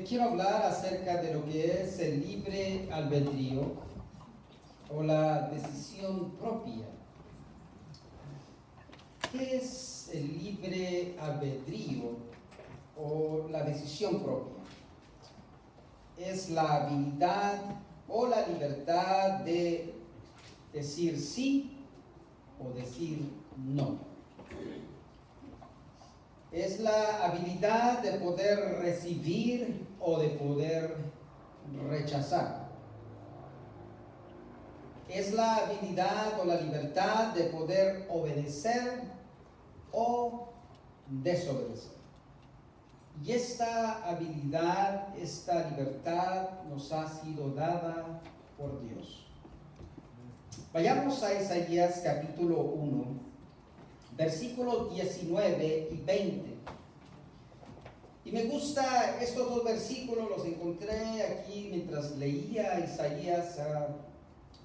Quiero hablar acerca de lo que es el libre albedrío o la decisión propia. ¿Qué es el libre albedrío o la decisión propia? Es la habilidad o la libertad de decir sí o decir no. Es la habilidad de poder recibir o de poder rechazar. Es la habilidad o la libertad de poder obedecer o desobedecer. Y esta habilidad, esta libertad nos ha sido dada por Dios. Vayamos a Isaías capítulo 1. Versículos 19 y 20. Y me gusta estos dos versículos, los encontré aquí mientras leía Isaías.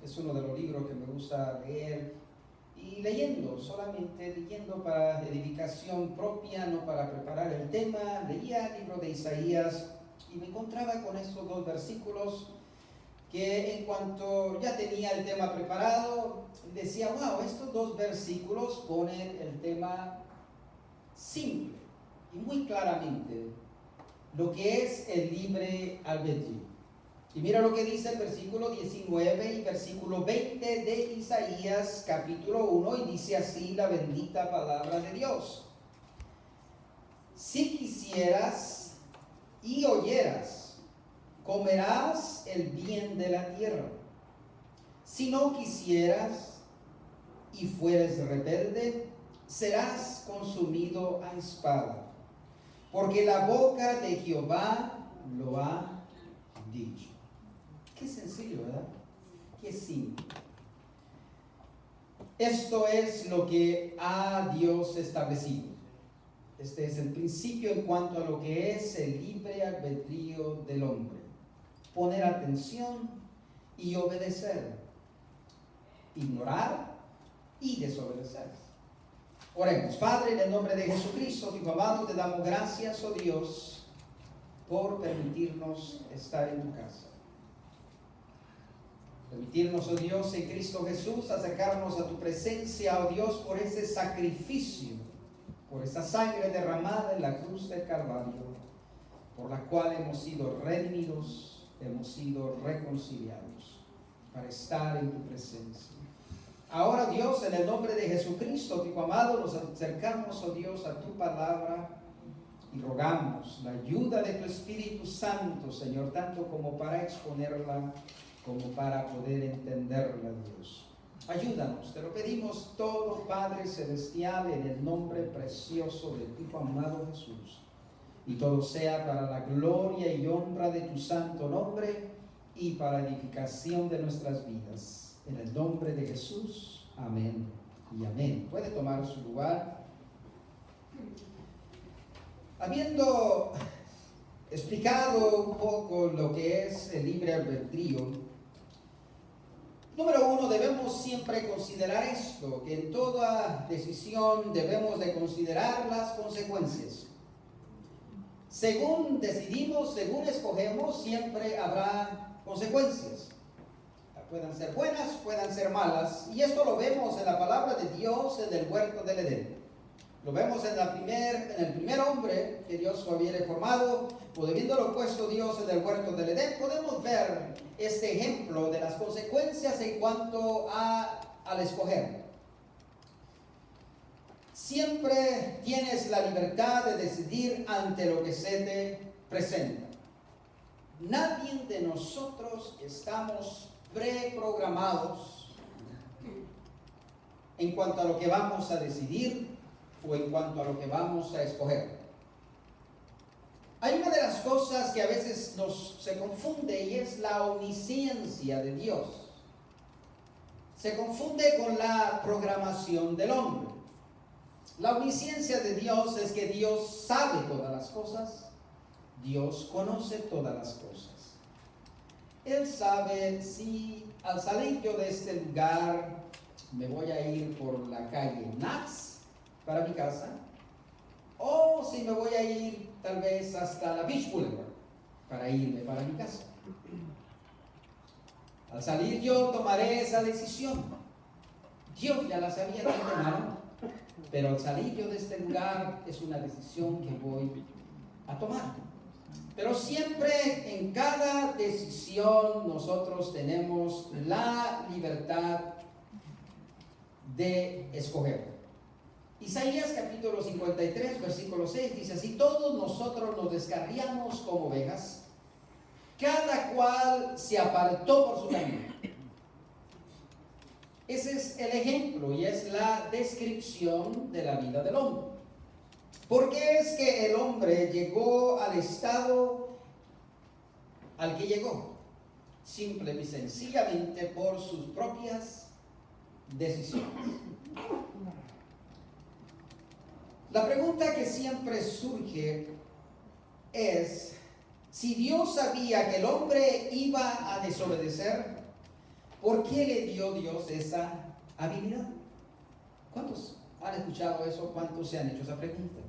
Es uno de los libros que me gusta leer. Y solamente leyendo para edificación propia, no para preparar el tema. Leía el libro de Isaías y me encontraba con estos dos versículos que en cuanto ya tenía el tema preparado, decía, wow, estos dos versículos ponen el tema simple y muy claramente, lo que es el libre albedrío. Y mira lo que dice el versículo 19 y versículo 20 de Isaías capítulo 1, y dice así la bendita palabra de Dios. Si quisieras y oyeras, comerás el bien de la tierra. Si no quisieras y fueres rebelde, serás consumido a espada, porque la boca de Jehová lo ha dicho. Qué sencillo, ¿verdad? Qué simple. Esto es lo que ha Dios establecido. Este es el principio en cuanto a lo que es el libre albedrío del hombre. Poner atención y obedecer, ignorar y desobedecer. Oremos. Padre, en el nombre de Jesucristo, tu amado, te damos gracias, oh Dios, por permitirnos estar en tu casa. Permitirnos, oh Dios, en Cristo Jesús, acercarnos a tu presencia, oh Dios, por ese sacrificio, por esa sangre derramada en la cruz del Calvario, por la cual hemos sido redimidos, hemos sido reconciliados para estar en tu presencia. Ahora, Dios, en el nombre de Jesucristo, tu amado, nos acercamos, oh Dios, a tu palabra y rogamos la ayuda de tu Espíritu Santo, Señor, tanto como para exponerla, como para poder entenderla, Dios. Ayúdanos, te lo pedimos todo, Padre Celestial, en el nombre precioso de tu amado Jesús. Y todo sea para la gloria y honra de tu santo nombre y para edificación de nuestras vidas. En el nombre de Jesús, amén y amén. Puede tomar su lugar. Habiendo explicado un poco lo que es el libre albedrío, número uno, debemos siempre considerar esto, que en toda decisión debemos de considerar las consecuencias. Según decidimos, según escogemos, siempre habrá consecuencias. Puedan ser buenas, puedan ser malas. Y esto lo vemos en la palabra de Dios en el huerto del Edén. Lo vemos en el primer hombre que Dios había formado. Habiéndolo puesto Dios en el huerto del Edén, podemos ver este ejemplo de las consecuencias en cuanto al escoger. Siempre tienes la libertad de decidir ante lo que se te presenta. Nadie de nosotros estamos preprogramados en cuanto a lo que vamos a decidir o en cuanto a lo que vamos a escoger. Hay una de las cosas que a veces se confunde y es la omnisciencia de Dios. Se confunde con la programación del hombre. La omnisciencia de Dios es que Dios sabe todas las cosas, Dios conoce todas las cosas. Él sabe si al salir yo de este lugar me voy a ir por la calle Nax para mi casa, o si me voy a ir tal vez hasta la Beach Boulevard. para irme para mi casa. Al salir yo tomaré esa decisión. Dios ya la sabía de antemano, pero al salir yo de este lugar es una decisión que voy a tomar. Pero siempre en cada decisión nosotros tenemos la libertad de escoger. Isaías capítulo 53, versículo 6 dice así: todos nosotros nos descarriamos como ovejas, cada cual se apartó por su camino. Ese es el ejemplo y es la descripción de la vida del hombre. ¿Por qué es que el hombre llegó al estado al que llegó? Simple y sencillamente por sus propias decisiones. La pregunta que siempre surge es: si Dios sabía que el hombre iba a desobedecer, ¿por qué le dio Dios esa habilidad? ¿Cuántos han escuchado eso? ¿Cuántos se han hecho esa pregunta?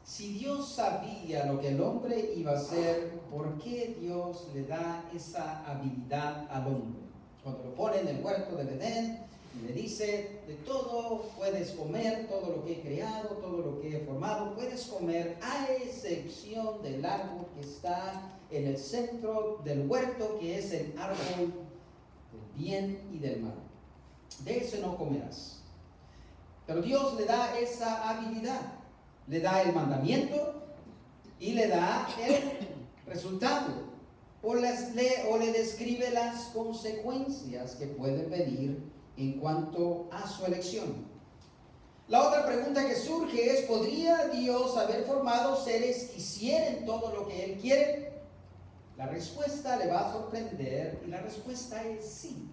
Si Dios sabía lo que el hombre iba a hacer, ¿por qué Dios le da esa habilidad al hombre? Cuando lo pone en el huerto de Edén y le dice: de todo puedes comer, todo lo que he creado, todo lo que he formado, puedes comer, a excepción del árbol que está en el centro del huerto, que es el árbol del bien y del mal. De ese no comerás. Pero Dios le da esa habilidad, le da el mandamiento y le da el resultado, o le describe las consecuencias que pueden venir en cuanto a su elección. La otra pregunta que surge es: ¿podría Dios haber formado seres que hicieran todo lo que Él quiere? La respuesta le va a sorprender y la respuesta es sí.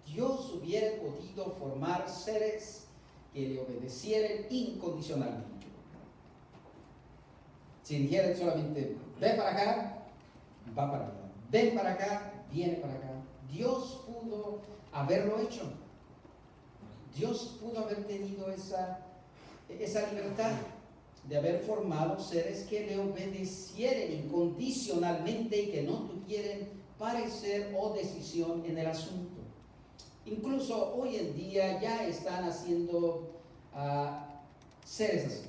Dios hubiera podido formar seres que le obedecieran incondicionalmente. Si dijeran solamente: ven para acá, va para allá, ven para acá, viene para acá. Dios pudo haberlo hecho. Dios pudo haber tenido esa libertad de haber formado seres que le obedecieran incondicionalmente y que no tuvieran parecer o decisión en el asunto. Incluso hoy en día ya están haciendo seres así.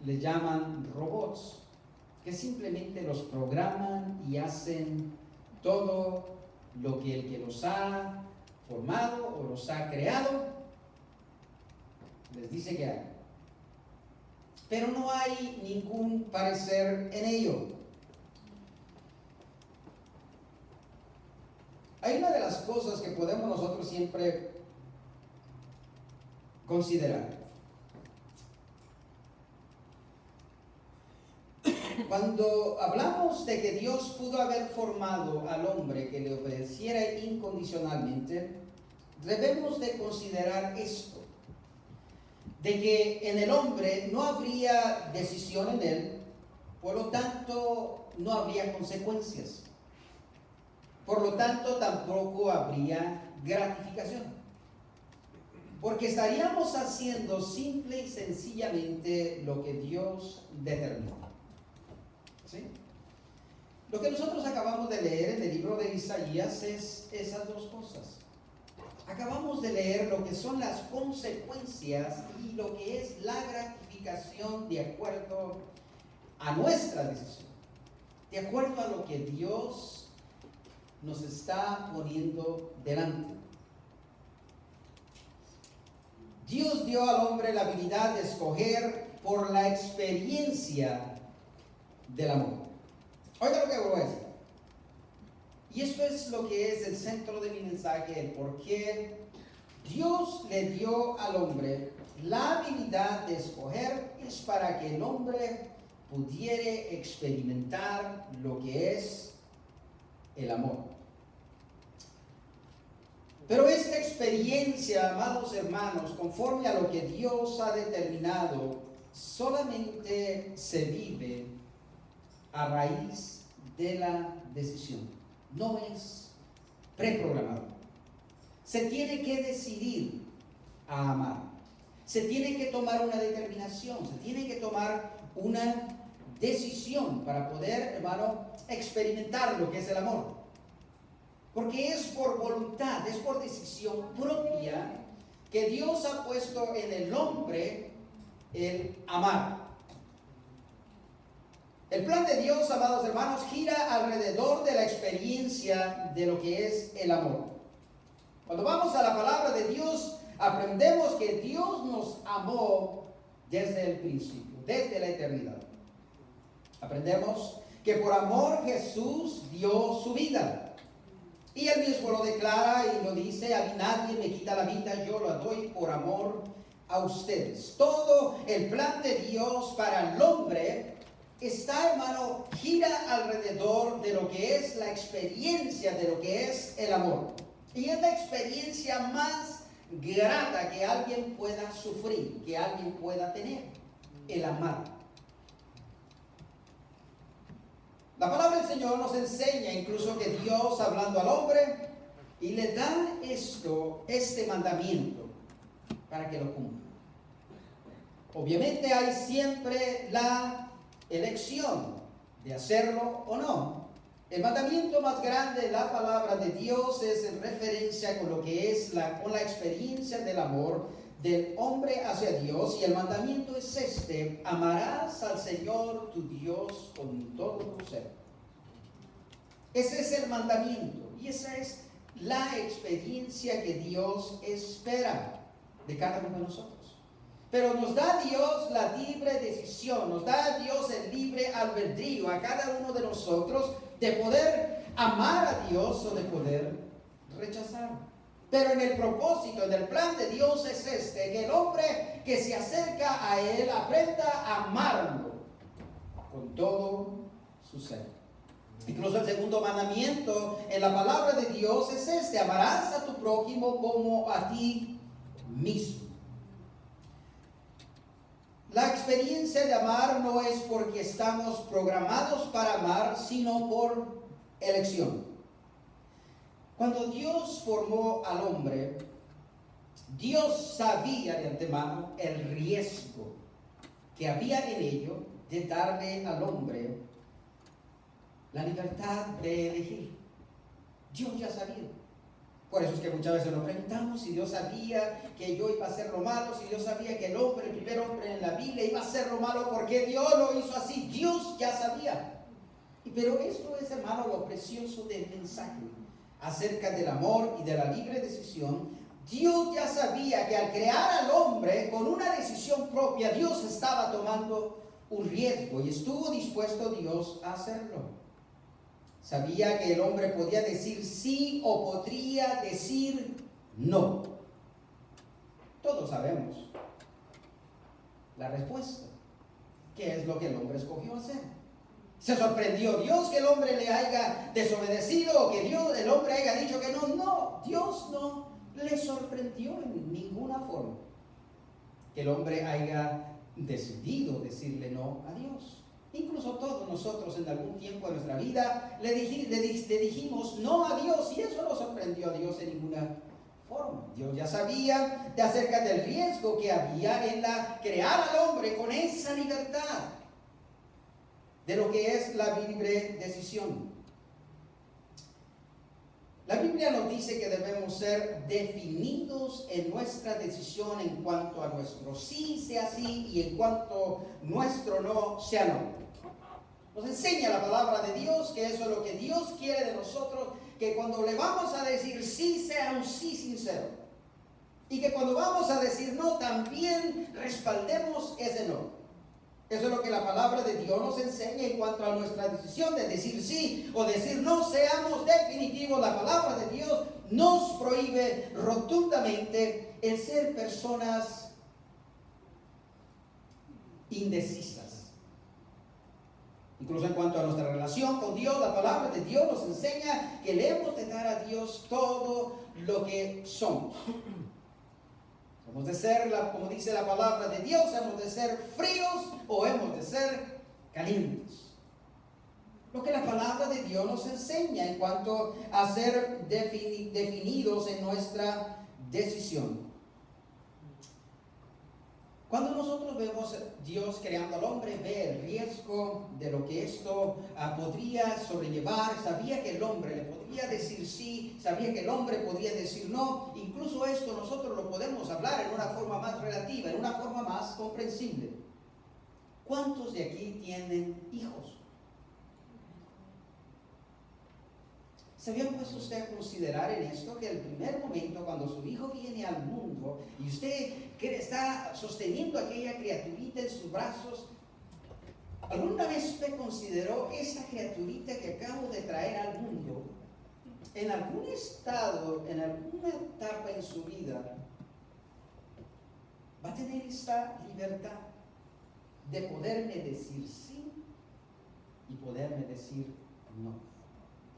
Les llaman robots, que simplemente los programan y hacen todo lo que el que los ha formado o los ha creado les dice que hagan. Pero no hay ningún parecer en ello. Hay una de las cosas que podemos nosotros siempre considerar. Cuando hablamos de que Dios pudo haber formado al hombre que le obedeciera incondicionalmente, debemos de considerar esto, de que en el hombre no habría decisión en él, por lo tanto no habría consecuencias, por lo tanto tampoco habría gratificación, porque estaríamos haciendo simple y sencillamente lo que Dios determinó. ¿Sí? Lo que nosotros acabamos de leer en el libro de Isaías es esas dos cosas. Acabamos de leer lo que son las consecuencias y lo que es la gratificación de acuerdo a nuestra decisión, de acuerdo a lo que Dios nos está poniendo delante. Dios dio al hombre la habilidad de escoger por la experiencia del amor. Oiga lo que voy a decir. Y esto es lo que es el centro de mi mensaje, el por qué Dios le dio al hombre la habilidad de escoger, es para que el hombre pudiera experimentar lo que es el amor. Pero esta experiencia, amados hermanos, conforme a lo que Dios ha determinado, solamente se vive a raíz de la decisión. No es preprogramado. Se tiene que decidir a amar. Se tiene que tomar una determinación. Se tiene que tomar una decisión para poder, hermano, experimentar lo que es el amor. Porque es por voluntad, es por decisión propia que Dios ha puesto en el hombre el amar. El plan de Dios, amados hermanos, gira alrededor de la experiencia de lo que es el amor. Cuando vamos a la palabra de Dios, aprendemos que Dios nos amó desde el principio, desde la eternidad. Aprendemos que por amor Jesús dio su vida. Y él mismo lo declara y lo dice: a mí nadie me quita la vida, yo la doy por amor a ustedes. Todo el plan de Dios para el hombre está, hermano, gira alrededor de lo que es la experiencia de lo que es el amor. Y es la experiencia más grata que alguien pueda sufrir, que alguien pueda tener: el amar. La palabra del Señor nos enseña incluso que Dios, hablando al hombre, y le da este mandamiento para que lo cumpla. Obviamente hay siempre la elección de hacerlo o no. El mandamiento más grande de la palabra de Dios es en referencia con lo que es con la experiencia del amor del hombre hacia Dios, y el mandamiento es este: amarás al Señor tu Dios con todo tu ser. Ese es el mandamiento, y esa es la experiencia que Dios espera de cada uno de nosotros. Pero nos da Dios la libre decisión, nos da Dios el libre albedrío a cada uno de nosotros de poder amar a Dios o de poder rechazarlo. Pero en el propósito, en el plan de Dios es que el hombre que se acerca a Él aprenda a amarlo con todo su ser. Incluso el segundo mandamiento en la palabra de Dios es amarás a tu prójimo como a ti mismo. La experiencia de amar no es porque estamos programados para amar, sino por elección. Cuando Dios formó al hombre, Dios sabía de antemano el riesgo que había en ello de darle al hombre la libertad de elegir. Dios ya sabía. Por eso es que muchas veces nos preguntamos si Dios sabía que yo iba a hacer lo malo, si Dios sabía que el primer hombre en la Biblia iba a hacer lo malo, ¿por qué Dios lo hizo así? Dios ya sabía. Pero esto es, hermano, lo precioso del mensaje acerca del amor y de la libre decisión. Dios ya sabía que al crear al hombre con una decisión propia, Dios estaba tomando un riesgo y estuvo dispuesto Dios a hacerlo. Sabía que el hombre podía decir sí o podría decir no. Todos sabemos la respuesta. ¿Qué es lo que el hombre escogió hacer? ¿Se sorprendió Dios que el hombre le haya desobedecido o que el hombre haya dicho que no? No, Dios no le sorprendió en ninguna forma que el hombre haya decidido decirle no a Dios. Incluso todos nosotros en algún tiempo de nuestra vida le dijimos no a Dios, y eso no sorprendió a Dios en ninguna forma. Dios ya sabía acerca del riesgo que había en crear al hombre con esa libertad de lo que es la libre decisión. La Biblia nos dice que debemos ser definidos en nuestra decisión en cuanto a nuestro sí sea sí y en cuanto nuestro no sea no. Nos enseña la palabra de Dios que eso es lo que Dios quiere de nosotros, que cuando le vamos a decir sí sea un sí sincero, y que cuando vamos a decir no también respaldemos ese no. Eso es lo que la palabra de Dios nos enseña en cuanto a nuestra decisión de decir sí o decir no. Seamos definitivos. La palabra de Dios nos prohíbe rotundamente el ser personas indecisas. Incluso en cuanto a nuestra relación con Dios, la palabra de Dios nos enseña que le hemos de dar a Dios todo lo que somos. Hemos de ser, como dice la palabra de Dios, hemos de ser fríos o hemos de ser calientes. Lo que la palabra de Dios nos enseña en cuanto a ser definidos en nuestra decisión. Cuando nosotros vemos a Dios creando al hombre, ve el riesgo de lo que esto podría sobrellevar. Sabía que el hombre le podría decir sí, sabía que el hombre podría decir no. Incluso esto nosotros lo podemos hablar en una forma más relativa, en una forma más comprensible. ¿Cuántos de aquí tienen hijos? ¿Se había puesto usted a considerar en esto que el primer momento cuando su hijo viene al mundo y usted está sosteniendo a aquella criaturita en sus brazos, alguna vez usted consideró esta criaturita que acabo de traer al mundo, en algún estado, en alguna etapa en su vida, va a tener esta libertad de poderme decir sí y poderme decir no?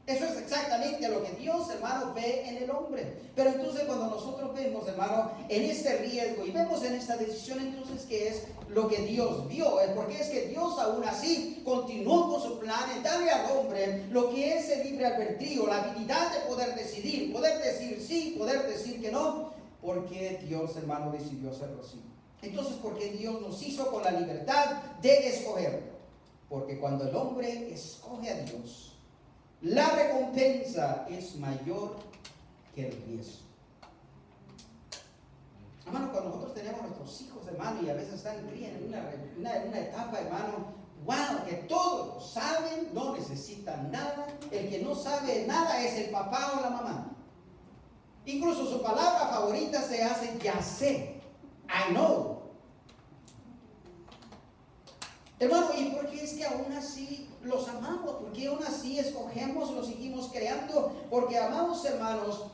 Eso es exactamente lo que Dios, hermano, ve en el hombre. Pero entonces cuando nosotros vemos, hermano, en este riesgo y vemos en esta decisión, entonces, ¿qué es lo que Dios vio? Porque es que Dios aún así continuó con su plan en darle al hombre lo que es el libre albedrío, la habilidad de poder decidir, poder decir sí, poder decir que no, porque Dios, hermano, decidió hacerlo así. Entonces, ¿por qué Dios nos hizo con la libertad de escoger? Porque cuando el hombre escoge a Dios, la recompensa es mayor que el riesgo. Hermano, cuando nosotros tenemos nuestros hijos, hermano, y a veces están en una etapa, hermano, wow, que todos lo saben, no necesitan nada. El que no sabe nada es el papá o la mamá. Incluso su palabra favorita se hace ya sé, I know. Hermano, ¿y por qué es que aún así los amamos? ¿Por qué aún así escogemos y los seguimos creando? Porque amamos, hermanos,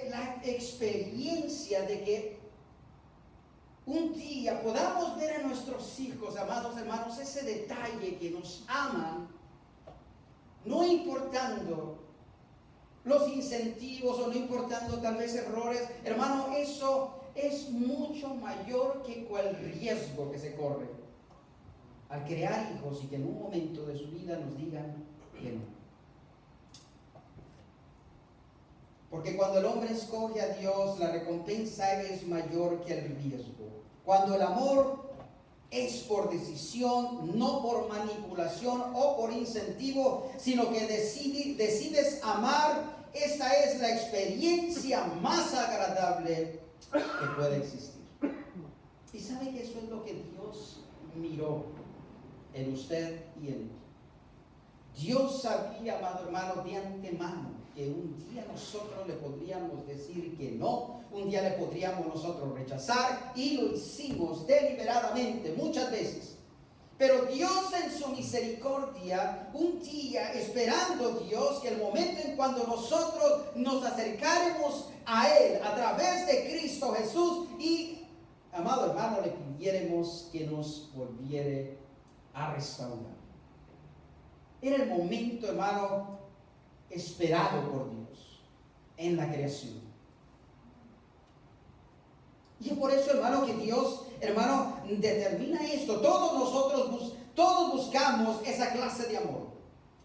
la experiencia de que un día podamos ver a nuestros hijos, amados hermanos, ese detalle que nos aman, no importando los incentivos o no importando tal vez errores. Hermano, eso es mucho mayor que cual riesgo que se corre al crear hijos y que en un momento de su vida nos digan que no. Porque cuando el hombre escoge a Dios, la recompensa es mayor que el riesgo. Cuando el amor es por decisión, no por manipulación o por incentivo, sino que decides amar, esta es la experiencia más agradable que puede existir. Y sabe que eso es lo que Dios miró en usted y en mí. Dios sabía, amado hermano, de antemano que un día nosotros le podríamos decir que no, un día le podríamos nosotros rechazar, y lo hicimos deliberadamente muchas veces. Pero Dios en su misericordia, un día esperando Dios que el momento en cuando nosotros nos acercáramos a Él a través de Cristo Jesús y, amado hermano, le pidiéramos que nos volviera a restaurar. Era el momento, hermano, esperado por Dios en la creación. Y es por eso, hermano, que Dios, hermano, determina esto. Todos nosotros, todos buscamos esa clase de amor.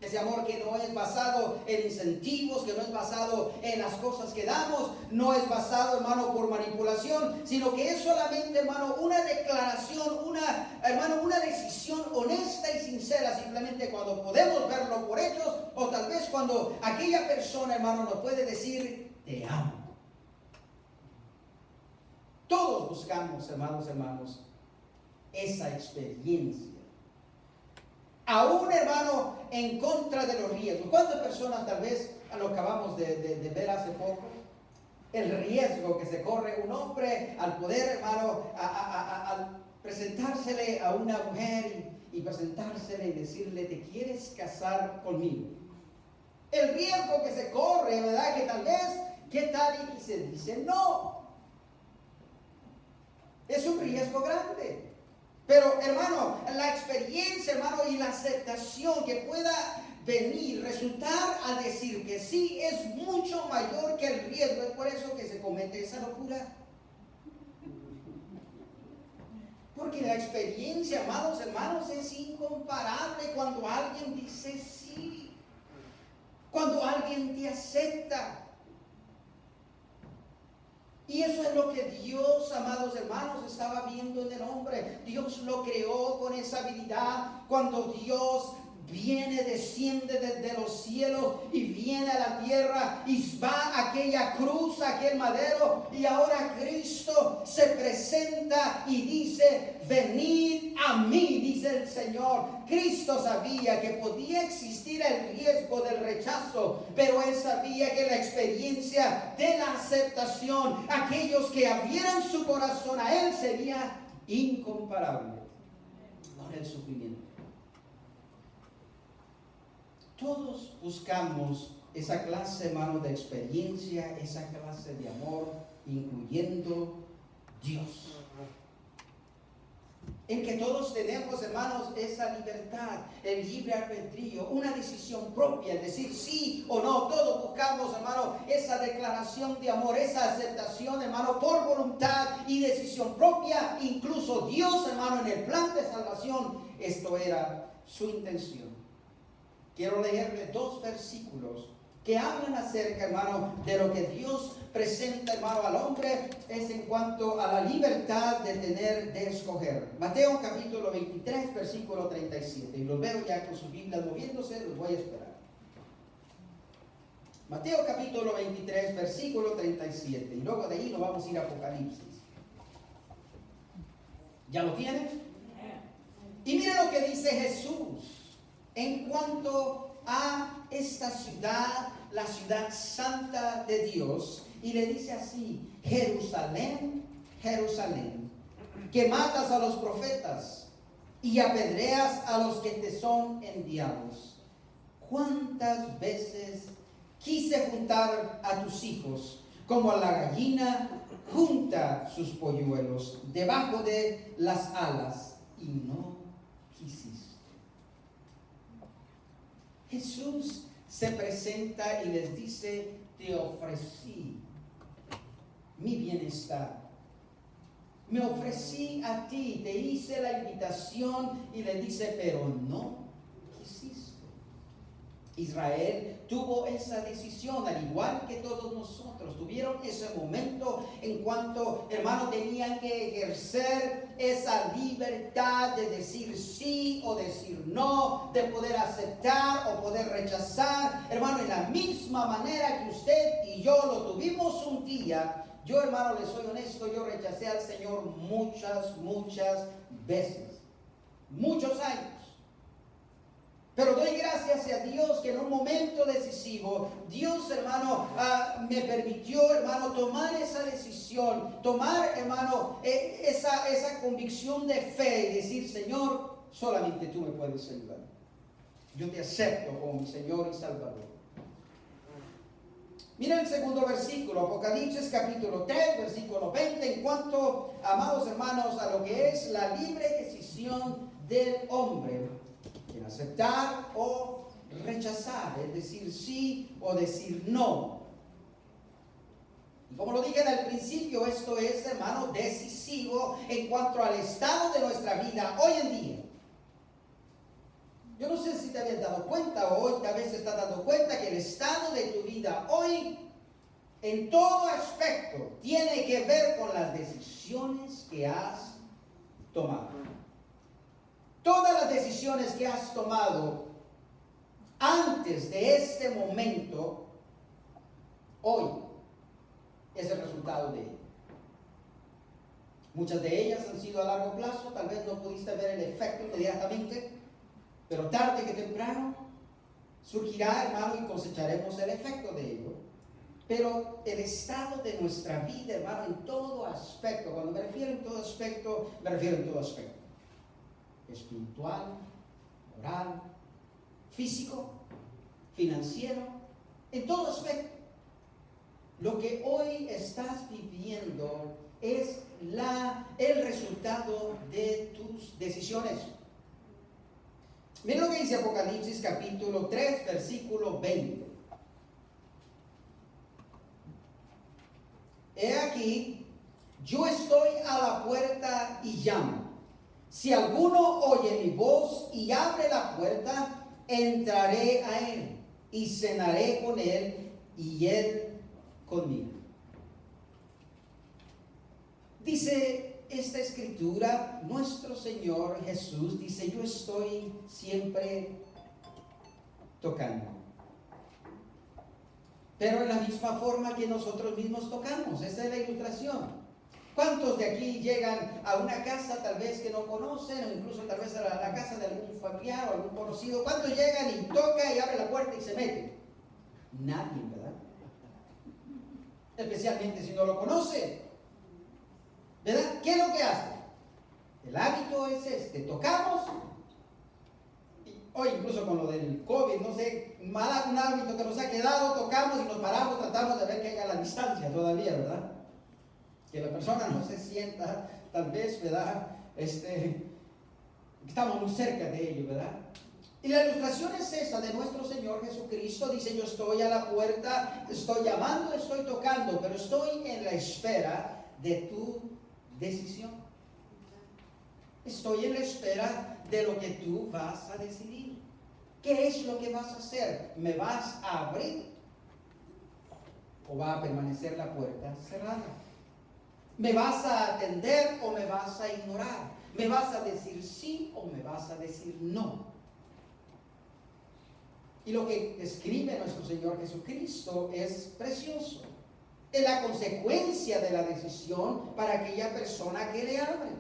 Ese amor que no es basado en incentivos, que no es basado en las cosas que damos, no es basado, hermano, por manipulación, sino que es solamente, hermano, una declaración, una decisión honesta y sincera, simplemente cuando podemos verlo por hechos, o tal vez cuando aquella persona, hermano, nos puede decir, te amo. Todos buscamos, hermanos, esa experiencia. Aún, hermano, en contra de los riesgos. ¿Cuántas personas tal vez lo acabamos de ver hace poco? El riesgo que se corre un hombre al poder, hermano, al presentársele a una mujer y presentársele y decirle, ¿te quieres casar conmigo? El riesgo que se corre, ¿verdad? Que tal vez, ¿qué tal? Y se dice no. Es un riesgo grande. Pero, hermano, la experiencia, hermano, y la aceptación que pueda venir, resultar al decir que sí, es mucho mayor que el riesgo. Es por eso que se comete esa locura. Porque la experiencia, amados hermanos, es incomparable cuando alguien dice sí. Cuando alguien te acepta. Y eso es lo que Dios, amados hermanos, estaba viendo en el hombre. Dios lo creó con esa habilidad. Cuando Dios viene, desciende desde los cielos y viene a la tierra y va a aquella cruz, a aquel madero, y ahora Cristo se presenta y dice: venid a mí, dice el Señor. Cristo sabía que podía existir el riesgo del rechazo, pero Él sabía que la experiencia de la aceptación, aquellos que abrieran su corazón a Él, sería incomparable con el sufrimiento. Todos buscamos esa clase, hermano, de experiencia, esa clase de amor, incluyendo Dios. En que todos tenemos, hermanos, esa libertad, el libre albedrío, una decisión propia, es decir, sí o no. Todos buscamos, hermano, esa declaración de amor, esa aceptación, hermano, por voluntad y decisión propia. Incluso Dios, hermano, en el plan de salvación, esto era su intención. Quiero leerle 2 versículos que hablan acerca, hermano, de lo que Dios presenta, hermano, al hombre, es en cuanto a la libertad de tener, de escoger. Mateo capítulo 23, versículo 37. Y los veo ya con sus Biblias moviéndose, los voy a esperar. Mateo capítulo 23, versículo 37. Y luego de ahí nos vamos a ir a Apocalipsis. ¿Ya lo tienen? Y mire lo que dice Jesús en cuanto a esta ciudad, la ciudad santa de Dios, y le dice así: Jerusalén, Jerusalén, que matas a los profetas y apedreas a los que te son enviados. ¿Cuántas veces quise juntar a tus hijos como la gallina junta sus polluelos debajo de las alas, y no quisiste? Jesús se presenta y les dice: te ofrecí mi bienestar. Me ofrecí a ti, te hice la invitación, y le dice: pero no quisiste. Israel tuvo esa decisión, al igual que todos nosotros. Tuvieron ese momento en cuanto, hermano, tenían que ejercer esa libertad de decir sí o decir no, de poder aceptar o poder rechazar. Hermano, en la misma manera que usted y yo lo tuvimos un día. Yo, hermano, les soy honesto, yo rechacé al Señor muchas veces, muchos años. Pero doy gracias a Dios que en un momento decisivo, Dios, hermano, me permitió, hermano, tomar esa decisión, tomar, hermano, esa convicción de fe y decir: Señor, solamente tú me puedes ayudar. Yo te acepto como mi Señor y Salvador. Mira el segundo versículo, Apocalipsis capítulo 3, versículo 20, en cuanto, amados hermanos, a lo que es la libre decisión del hombre en aceptar o rechazar, es decir, sí o decir no. Y como lo dije al principio, esto es, hermano, decisivo en cuanto al estado de nuestra vida hoy en día. Yo no sé si te habías dado cuenta o hoy tal vez te estás dando cuenta que el estado de tu vida hoy, en todo aspecto, tiene que ver con las decisiones que has tomado. Todas las decisiones que has tomado antes de este momento, hoy es el resultado de ello. Muchas de ellas han sido a largo plazo, tal vez no pudiste ver el efecto inmediatamente, pero tarde que temprano surgirá, hermano, y cosecharemos el efecto de ello. Pero el estado de nuestra vida, hermano, en todo aspecto, cuando me refiero en todo aspecto, me refiero en todo aspecto. Espiritual, moral, físico, financiero, en todo aspecto. Lo que hoy estás viviendo es el resultado de tus decisiones. Miren lo que dice Apocalipsis capítulo 3, versículo 20. He aquí, yo estoy a la puerta y llamo. Si alguno oye mi voz y abre la puerta, entraré a él y cenaré con él y él conmigo. Dice esta escritura, nuestro Señor Jesús dice, yo estoy siempre tocando. Pero en la misma forma que nosotros mismos tocamos. Esa es la ilustración. ¿Cuántos de aquí llegan a una casa tal vez que no conocen, o incluso tal vez a la casa de algún familiar o algún conocido? ¿Cuántos llegan y tocan y abren la puerta y se meten? Nadie, ¿verdad? Especialmente si no lo conoce. ¿Verdad? ¿Qué es lo que hace? El hábito es este, tocamos, hoy incluso con lo del COVID, no sé, un hábito que nos ha quedado, tocamos y nos paramos, tratamos de ver que haya la distancia todavía, ¿verdad? Que la persona no se sienta, tal vez, ¿verdad? Estamos muy cerca de ello, ¿verdad? Y la ilustración es esa de nuestro Señor Jesucristo. Dice, yo estoy a la puerta, estoy llamando, estoy tocando, pero estoy en la espera de tu decisión. Estoy en la espera de lo que tú vas a decidir. ¿Qué es lo que vas a hacer? ¿Me vas a abrir o va a permanecer la puerta cerrada? ¿Me vas a atender o me vas a ignorar? ¿Me vas a decir sí o me vas a decir no? Y lo que describe nuestro Señor Jesucristo es precioso. Es la consecuencia de la decisión para aquella persona que le abre.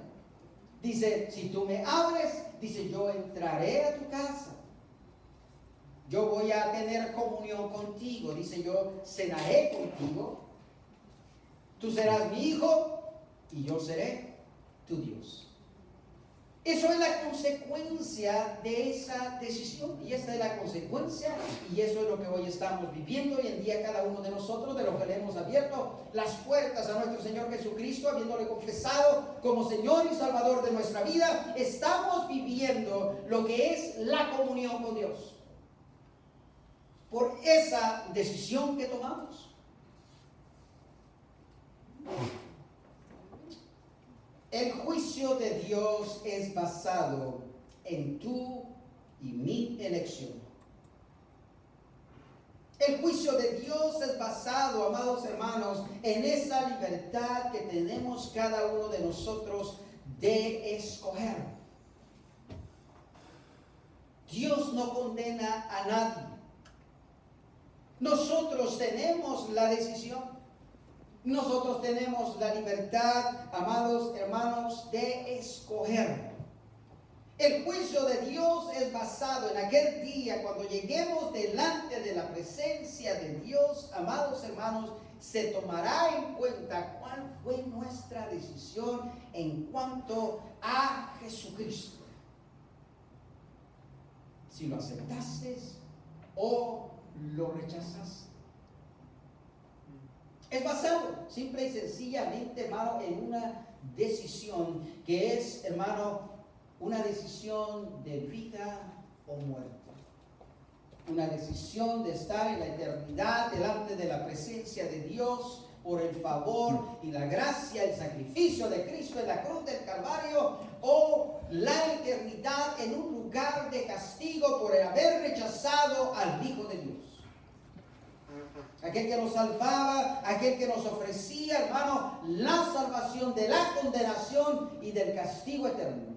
Dice, si tú me abres, dice, yo entraré a tu casa. Yo voy a tener comunión contigo. Dice, yo cenaré contigo. Tú serás mi hijo y yo seré tu Dios. Eso es la consecuencia de esa decisión. Y esta es la consecuencia. Y eso es lo que hoy estamos viviendo hoy en día cada uno de nosotros, de lo que le hemos abierto las puertas a nuestro Señor Jesucristo, habiéndole confesado como Señor y Salvador de nuestra vida. Estamos viviendo lo que es la comunión con Dios. Por esa decisión que tomamos. El juicio de Dios es basado en tu y mi elección. El juicio de Dios es basado, amados hermanos, en esa libertad que tenemos cada uno de nosotros de escoger. Dios no condena a nadie. Nosotros tenemos la decisión. Nosotros tenemos la libertad, amados hermanos, de escoger. El juicio de Dios es basado en aquel día cuando lleguemos delante de la presencia de Dios, amados hermanos, se tomará en cuenta cuál fue nuestra decisión en cuanto a Jesucristo. Si lo aceptaste o lo rechazaste. Es basado simple y sencillamente, hermano, en una decisión que es, hermano, una decisión de vida o muerte. Una decisión de estar en la eternidad delante de la presencia de Dios por el favor y la gracia, el sacrificio de Cristo en la cruz del Calvario, o la eternidad en un lugar de castigo por haber rechazado al Hijo de Dios. Aquel que nos salvaba, aquel que nos ofrecía, hermano, la salvación de la condenación y del castigo eterno.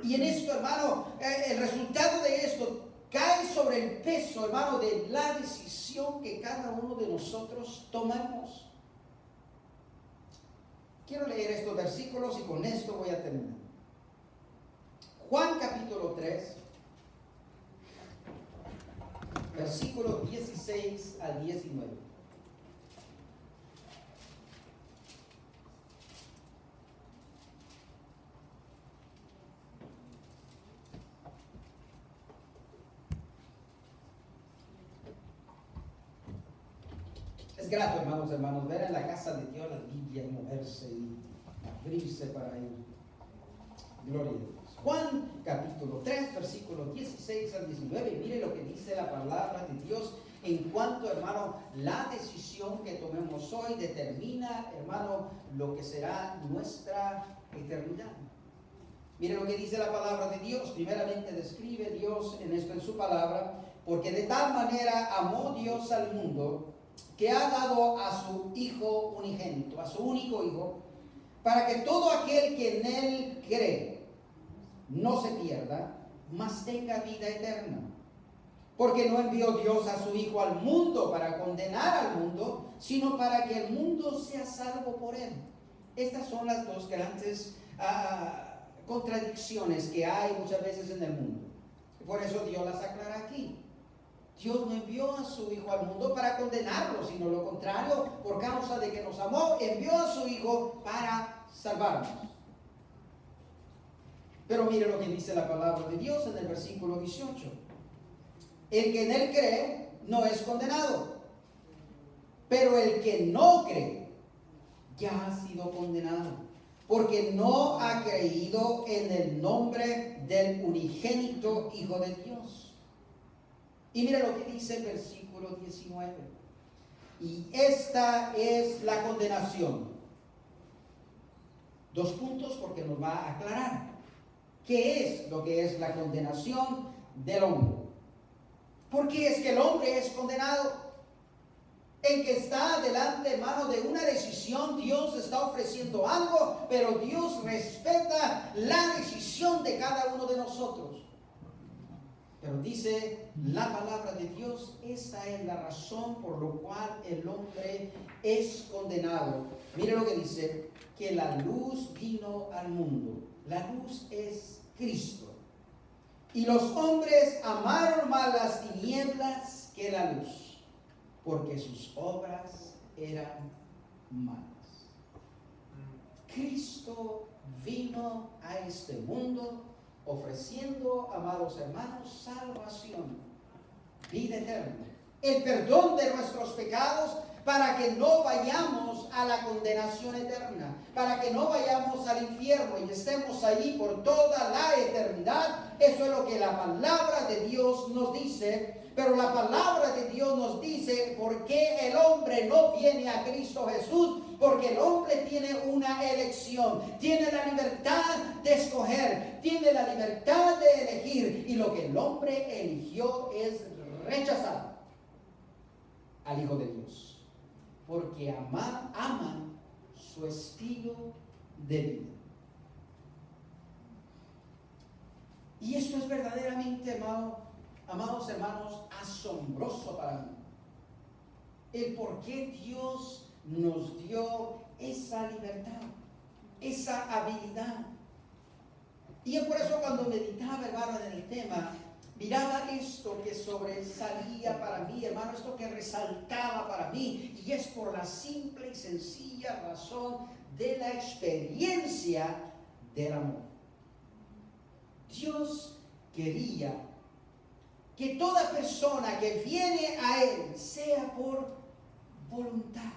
Y en esto, hermano, el resultado de esto cae sobre el peso, hermano, de la decisión que cada uno de nosotros tomamos. Quiero leer estos versículos y con esto voy a terminar. Juan capítulo 3. Versículos 16 al 19. Es grato, hermanos, ver en la casa de Dios las Biblias moverse y abrirse para Él. Gloria a Dios. Juan capítulo 3, versículos 16 al 19. Mire lo que dice la palabra de Dios en cuanto, hermano, la decisión que tomemos hoy determina, hermano, lo que será nuestra eternidad. Mire lo que dice la palabra de Dios. Primeramente describe Dios en esto en su palabra, porque de tal manera amó Dios al mundo que ha dado a su Hijo unigénito, a su único Hijo, para que todo aquel que en Él cree no se pierda, mas tenga vida eterna. Porque no envió Dios a su Hijo al mundo para condenar al mundo, sino para que el mundo sea salvo por Él. Estas son las dos grandes contradicciones que hay muchas veces en el mundo. Por eso Dios las aclara aquí. Dios no envió a su Hijo al mundo para condenarlo, sino lo contrario, por causa de que nos amó, envió a su Hijo para salvarnos. Pero mire lo que dice la palabra de Dios en el versículo 18. El que en Él cree no es condenado, pero el que no cree ya ha sido condenado, porque no ha creído en el nombre del unigénito Hijo de Dios. Y mire lo que dice el versículo 19. Y esta es la condenación. 2 puntos porque nos va a aclarar qué es lo que es la condenación del hombre. ¿Por qué es que el hombre es condenado? En que está delante, hermano, de una decisión. Dios está ofreciendo algo, pero Dios respeta la decisión de cada uno de nosotros. Pero dice la palabra de Dios, esta es la razón por la cual el hombre es condenado. Mire lo que dice, que la luz vino al mundo. La luz es Cristo. Y los hombres amaron más las tinieblas que la luz, porque sus obras eran malas. Cristo vino a este mundo ofreciendo, amados hermanos, salvación, vida eterna, el perdón de nuestros pecados, para que no vayamos a la condenación eterna, para que no vayamos al infierno y estemos allí por toda la eternidad. Eso es lo que la palabra de Dios nos dice. Pero la palabra de Dios nos dice por qué el hombre no viene a Cristo Jesús. Porque el hombre tiene una elección, tiene la libertad de escoger, tiene la libertad de elegir. Y lo que el hombre eligió es rechazar al Hijo de Dios. Porque aman su estilo de vida. Y esto es verdaderamente, amados hermanos, asombroso para mí. El por qué Dios nos dio esa libertad, esa habilidad. Y es por eso cuando meditaba, hermano, en el tema, miraba esto que sobresalía para mí, hermano, esto que resaltaba para mí, y es por la simple y sencilla razón de la experiencia del amor. Dios quería que toda persona que viene a Él sea por voluntad,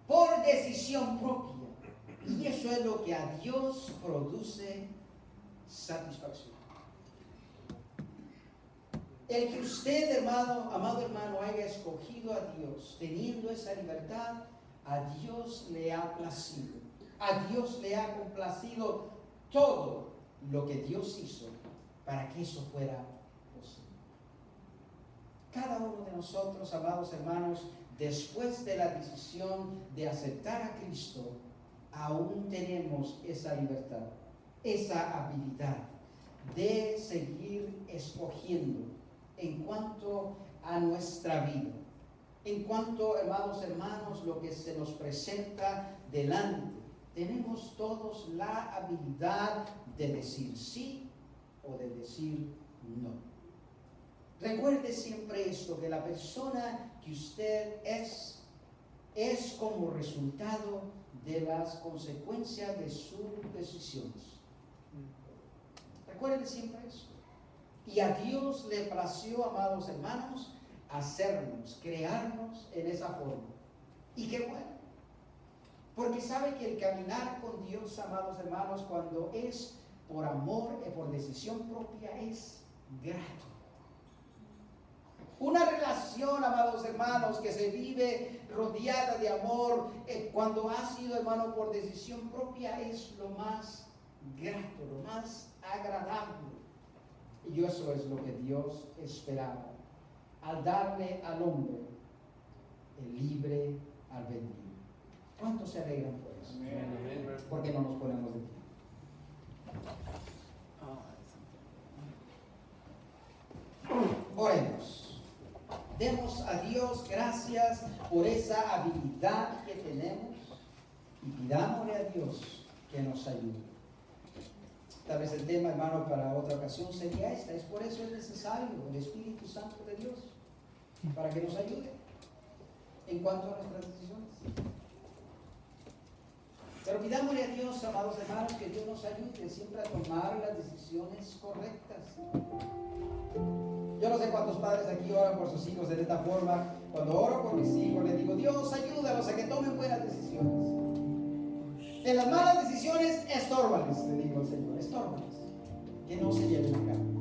por decisión propia, y eso es lo que a Dios produce satisfacción. El que usted, amado hermano, haya escogido a Dios teniendo esa libertad, a Dios le ha placido. A Dios le ha complacido todo lo que Dios hizo para que eso fuera posible. Cada uno de nosotros, amados hermanos, después de la decisión de aceptar a Cristo, aún tenemos esa libertad, esa habilidad de seguir escogiendo en cuanto a nuestra vida, en cuanto, hermanos, lo que se nos presenta delante. Tenemos todos la habilidad de decir sí o de decir no. Recuerde siempre esto, que la persona que usted es como resultado de las consecuencias de sus decisiones. Recuerde siempre eso. Y a Dios le plació, amados hermanos, hacernos, crearnos en esa forma. Y qué bueno. Porque sabe que el caminar con Dios, amados hermanos, cuando es por amor y por decisión propia, es grato. Una relación, amados hermanos, que se vive rodeada de amor, cuando ha sido, hermano, por decisión propia, es lo más grato, lo más agradable. Y eso es lo que Dios esperaba al darle al hombre el libre albedrío. ¿Cuántos se alegran por eso? Amén. ¿Por qué no nos ponemos de pie? Oremos. Demos a Dios gracias por esa habilidad que tenemos y pidámosle a Dios que nos ayude. Tal vez el tema, hermano, para otra ocasión sería esta. Es por eso es necesario el Espíritu Santo de Dios, para que nos ayude en cuanto a nuestras decisiones. Pero pidámosle a Dios, amados hermanos, que Dios nos ayude siempre a tomar las decisiones correctas. Yo no sé cuántos padres aquí oran por sus hijos de esta forma. Cuando oro por mis hijos, les digo, Dios, ayúdalos a que tomen buenas decisiones. En las malas decisiones, estórbales, le digo al Señor, estórbales, que no se lleven a cabo.